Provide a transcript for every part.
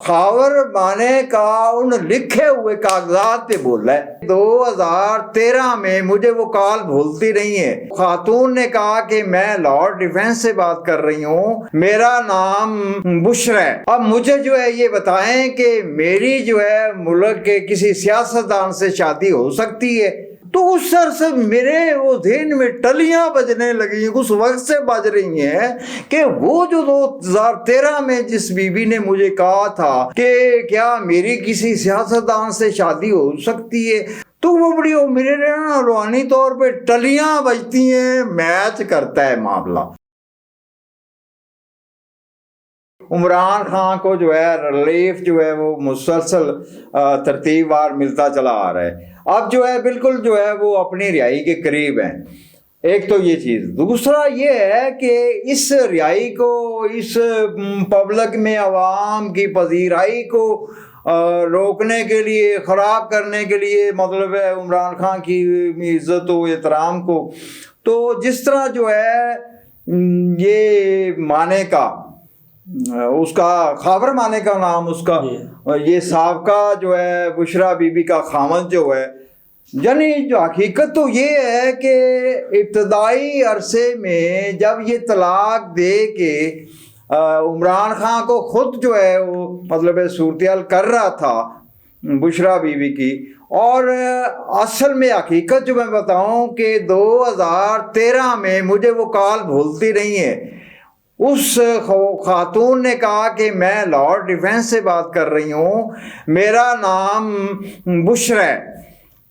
خاور مانے کا ان لکھے ہوئے کاغذات پہ بول رہا ہے۔ 2013 میں مجھے وہ کال بھولتی نہیں ہے، خاتون نے کہا کہ میں لاہور ڈیفینس سے بات کر رہی ہوں، میرا نام بشرا ہے، اب مجھے جو ہے یہ بتائیں کہ میری جو ہے ملک کے کسی سیاستدان سے شادی ہو سکتی ہے؟ تو اس سر سے میرے وہ ذہن میں ٹلیاں بجنے لگی ہیں، اس وقت سے بج رہی ہیں کہ وہ جو 2013 میں جس بی بی نے مجھے کہا تھا کہ کیا میری کسی سیاستدان سے شادی ہو سکتی ہے، تو وہ بڑی میرے روحانی طور پہ ٹلیاں بجتی ہیں، میچ کرتا ہے معاملہ۔ عمران خان کو جو ہے ریلیف جو ہے وہ مسلسل ترتیب وار ملتا چلا آ رہا ہے، اب جو ہے بالکل جو ہے وہ اپنی رہائی کے قریب ہیں۔ ایک تو یہ چیز، دوسرا یہ ہے کہ اس رہائی کو، اس پبلک میں عوام کی پذیرائی کو روکنے کے لیے، خراب کرنے کے لیے، مطلب ہے عمران خان کی عزت و احترام کو، تو جس طرح جو ہے یہ مانے کا، اس کا خاور مانے کا نام، اس کا یہ سابقہ جو ہے بشرا بی بی کا خامد جو ہے، یعنی جو حقیقت تو یہ ہے کہ ابتدائی عرصے میں جب یہ طلاق دے کے عمران خان کو خود جو ہے وہ مطلب صورتحال کر رہا تھا بشرا بی بی کی، اور اصل میں حقیقت جو میں بتاؤں کہ 2013 میں مجھے وہ کال بھولتی نہیں ہے، اس خاتون نے کہا کہ میں لاہور ڈیفینس سے بات کر رہی ہوں، میرا نام بشرا ہے،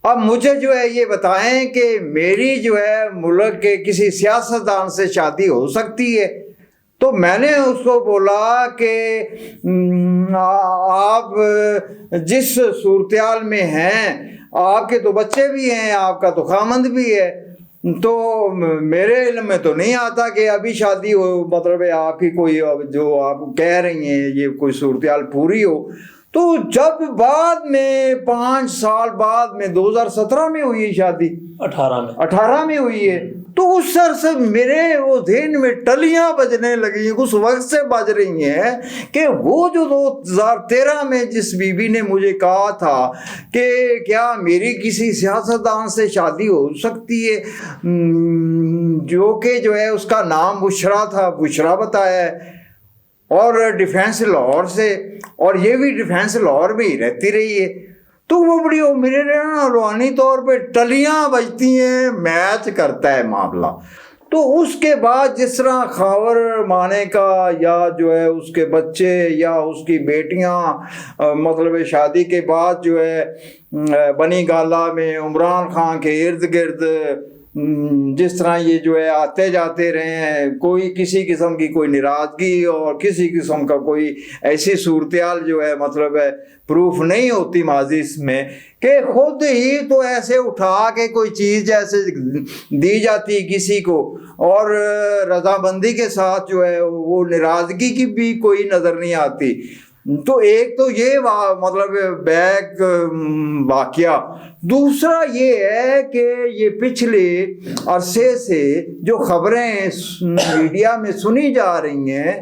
اب مجھے جو ہے یہ بتائیں کہ میری جو ہے ملک کے کسی سیاستدان سے شادی ہو سکتی ہے؟ تو میں نے اس کو بولا کہ آپ جس صورتحال میں ہیں، آپ کے تو بچے بھی ہیں، آپ کا تو خامند بھی ہے، تو میرے علم میں تو نہیں آتا کہ ابھی شادی ہو، مطلب ہے آپ کی کوئی جو آپ کہہ رہی ہیں یہ کوئی صورتحال پوری ہو۔ تو جب بعد میں 5 سال بعد میں 2017 میں ہوئی شادی، 18 میں ہوئی ہے، تو اس سر سے میرے وہ ذہن میں ٹلیاں بجنے لگی ہیں، اس وقت سے بج رہی ہیں کہ وہ جو 2013 میں جس بی بی نے مجھے کہا تھا کہ کیا میری کسی سیاستدان سے شادی ہو سکتی ہے، جو کہ جو ہے اس کا نام بشرا تھا، بشرا بتایا ہے، اور ڈیفینس لاہور سے، اور یہ بھی ڈیفینس لاہور میں ہی رہتی رہی ہے، تو وہ بڑی میرے روحانی طور پہ ٹلیاں بجتی ہیں، میچ کرتا ہے معاملہ۔ تو اس کے بعد جس طرح خاور مانے کا یا جو ہے اس کے بچے یا اس کی بیٹیاں مطلب شادی کے بعد جو ہے بنی گالہ میں عمران خان کے ارد گرد جس طرح یہ جو ہے آتے جاتے رہے ہیں، کوئی کسی قسم کی کوئی ناراضگی اور کسی قسم کا کوئی ایسی صورتحال جو ہے مطلب ہے پروف نہیں ہوتی ماضی میں، کہ خود ہی تو ایسے اٹھا کے کوئی چیز جیسے دی جاتی کسی کو، اور رضامندی کے ساتھ جو ہے وہ ناراضگی کی بھی کوئی نظر نہیں آتی۔ تو ایک تو یہ مطلب بیک واقعہ، دوسرا یہ ہے کہ یہ پچھلے عرصے سے جو خبریں میڈیا میں سنی جا رہی ہیں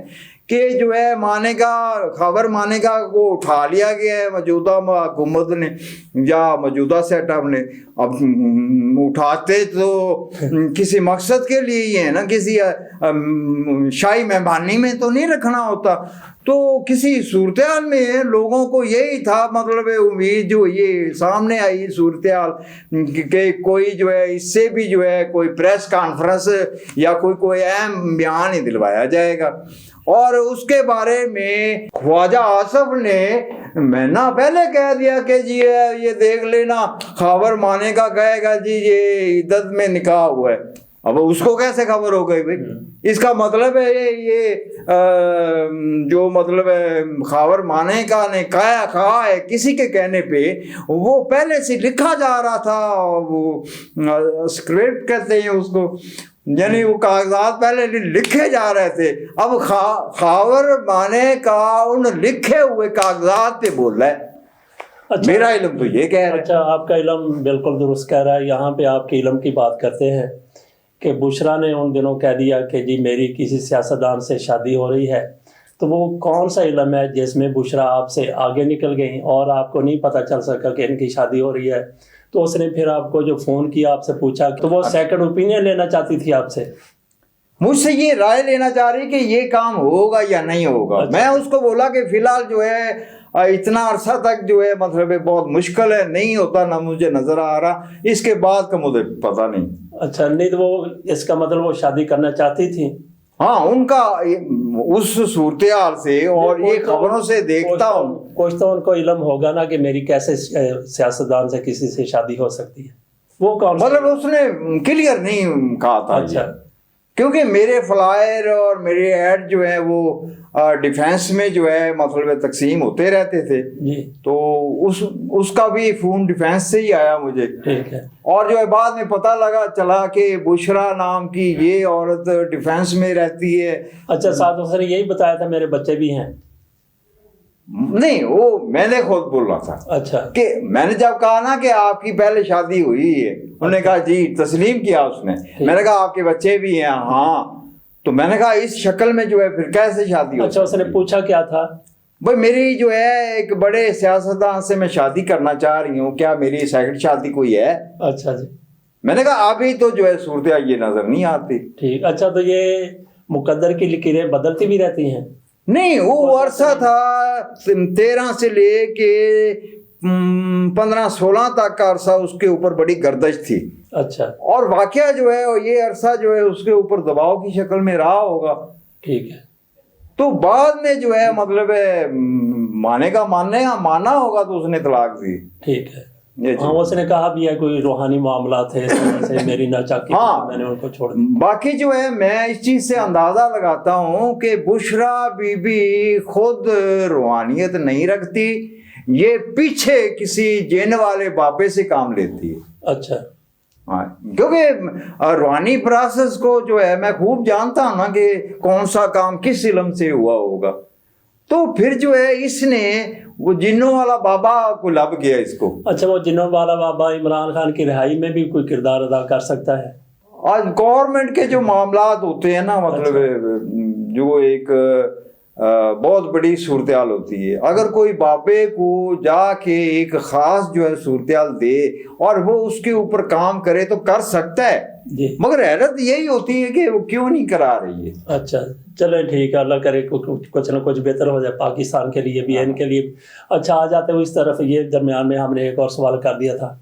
کہ جو ہے مانے کا، خبر مانے کا کو اٹھا لیا گیا ہے موجودہ حکومت نے یا موجودہ سیٹ اپ نے، اب اٹھاتے تو کسی مقصد کے لیے ہی ہے نا، کسی شاہی مہمانی میں تو نہیں رکھنا ہوتا، تو کسی صورتحال میں لوگوں کو یہی تھا، مطلب امید جو یہ سامنے آئی صورتحال کہ کوئی جو ہے اس سے بھی جو ہے کوئی پریس کانفرنس یا کوئی اہم بیان ہی دلوایا جائے گا، اور اس کے بارے میں خواجہ آصف نے میں نہ پہلے کہہ دیا کہ جی یہ دیکھ لینا خاور مانے کا کہے گا جی یہ عدت میں نکاح ہوا ہے، اب اس کو کیسے خبر ہو گئی بھائی؟ اس کا مطلب ہے یہ جو مطلب ہے خاور مانے کا نے کہا ہے کسی کے کہنے پہ، وہ پہلے سے لکھا جا رہا تھا، وہ اسکرپٹ کہتے ہیں اس کو، یعنی وہ کاغذات پہلے لکھے جا رہے تھے، اب خاور مانے کا ان لکھے ہوئے کاغذات پہ بول رہا ہے۔ اچھا، میرا علم تو یہ کہہ رہا ہے۔ اچھا، آپ کا علم بالکل درست کہہ رہا ہے۔ یہاں پہ آپ کے علم کی بات کرتے ہیں کہ بشرا نے ان دنوں کہہ دیا کہ جی میری کسی سیاستدان سے شادی ہو رہی ہے، تو وہ کون سا علم ہے جس میں بشرا آپ سے آگے نکل گئی اور آپ کو نہیں پتہ چل سکا کہ ان کی شادی ہو رہی ہے؟ تو اس نے پھر آپ کو جو فون کیا آپ سے پوچھا تو وہ سیکنڈ اوپینین لینا چاہتی تھی آپ سے؟ مجھ سے یہ رائے لینا چاہ رہی کہ یہ کام ہوگا یا نہیں ہوگا. میں اس کو بولا کہ فی الحال جو ہے اتنا عرصہ تک جو ہے مطلب بہت مشکل ہے, نہیں ہوتا نہ مجھے نظر آ رہا, اس کے بعد کا مجھے پتہ نہیں. اچھا, نہیں تو وہ اس کا مطلب وہ شادی کرنا چاہتی تھی؟ ہاں, ان کا اس صورتحال سے اور یہ خبروں سے دیکھتا ہوں کچھ تو ان کو علم ہوگا نا کہ میری کیسے سیاستدان سے کسی سے شادی ہو سکتی ہے. وہ کون مطلب اس نے کلیئر نہیں کہا تھا. اچھا, کیونکہ میرے فلائر اور میرے ایڈ جو ہے وہ ڈیفینس میں جو ہے مطلب تقسیم ہوتے رہتے تھے جی, تو اس کا بھی فون ڈیفینس سے ہی آیا مجھے. ٹھیک ہے. اور جو ہے بعد میں پتہ لگا چلا کہ بشرا نام کی یہ عورت ڈیفینس میں رہتی ہے. اچھا, ساتھ اس نے یہی بتایا تھا میرے بچے بھی ہیں؟ نہیں, وہ میں نے خود بول رہا تھا. اچھا, کہ میں نے جب کہا نا کہ آپ کی پہلے شادی ہوئی ہے, انہوں نے کہا جی, تسلیم کیا اس نے. میں نے کہا آپ کے بچے بھی ہیں؟ ہاں. تو میں نے کہا اس شکل میں جو ہے پھر کیسے شادی ہو؟ اچھا, اس نے پوچھا کیا تھا؟ بھائی میری جو ہے ایک بڑے سیاستدان سے میں شادی کرنا چاہ رہی ہوں, کیا میری سیکنڈ شادی کوئی ہے؟ اچھا جی. میں نے کہا ابھی تو جو ہے صورتحال یہ نظر نہیں آتی. ٹھیک. اچھا, تو یہ مقدر کی لکیریں بدلتی بھی رہتی ہیں؟ نہیں, وہ عرصہ تھا 13 سے لے کے 15-16 تک کا عرصہ اس کے اوپر بڑی گردش تھی. اچھا, اور واقعہ جو ہے یہ عرصہ جو ہے اس کے اوپر دباؤ کی شکل میں رہا ہوگا. ٹھیک ہے. تو بعد میں جو ہے مطلب مانے کا مانا ہوگا تو اس نے طلاق دی. ٹھیک ہے. ہاں, اس نے کہا بھی ہے کوئی روحانی معاملات ہے اس وجہ سے میری ناچاکی میں نے ان کو چھوڑ دیا. باقی جو ہے میں اس چیز سے اندازہ لگاتا ہوں کہ بشرا بی بی خود روحانیت نہیں رکھتی, یہ پیچھے کسی جن والے بابے سے کام لیتی ہے. اچھا, ہاں, کیونکہ روحانی پروسیس کو جو ہے میں خوب جانتا ہوں نا کہ کون سا کام کس علم سے ہوا ہوگا. تو پھر جو ہے اس نے وہ جنوں والا بابا کو لب گیا اس کو. اچھا, وہ جنوں والا بابا عمران خان کی رہائی میں بھی کوئی کردار ادا کر سکتا ہے؟ آج گورنمنٹ کے جو معاملات ہوتے ہیں نا مطلب جو ایک بہت بڑی صورتحال ہوتی ہے, اگر کوئی بابے کو جا کے ایک خاص جو ہے صورتحال دے اور وہ اس کے اوپر کام کرے تو کر سکتا ہے جی, مگر حیرت یہی ہوتی ہے کہ وہ کیوں نہیں کرا رہی ہے. اچھا, چلے ٹھیک ہے, اللہ کرے کچھ نہ کچھ بہتر ہو جائے پاکستان کے لیے بھی, ان کے لیے. اچھا, آ جاتے ہوئے اس طرف, یہ درمیان میں ہم نے ایک اور سوال کر دیا تھا.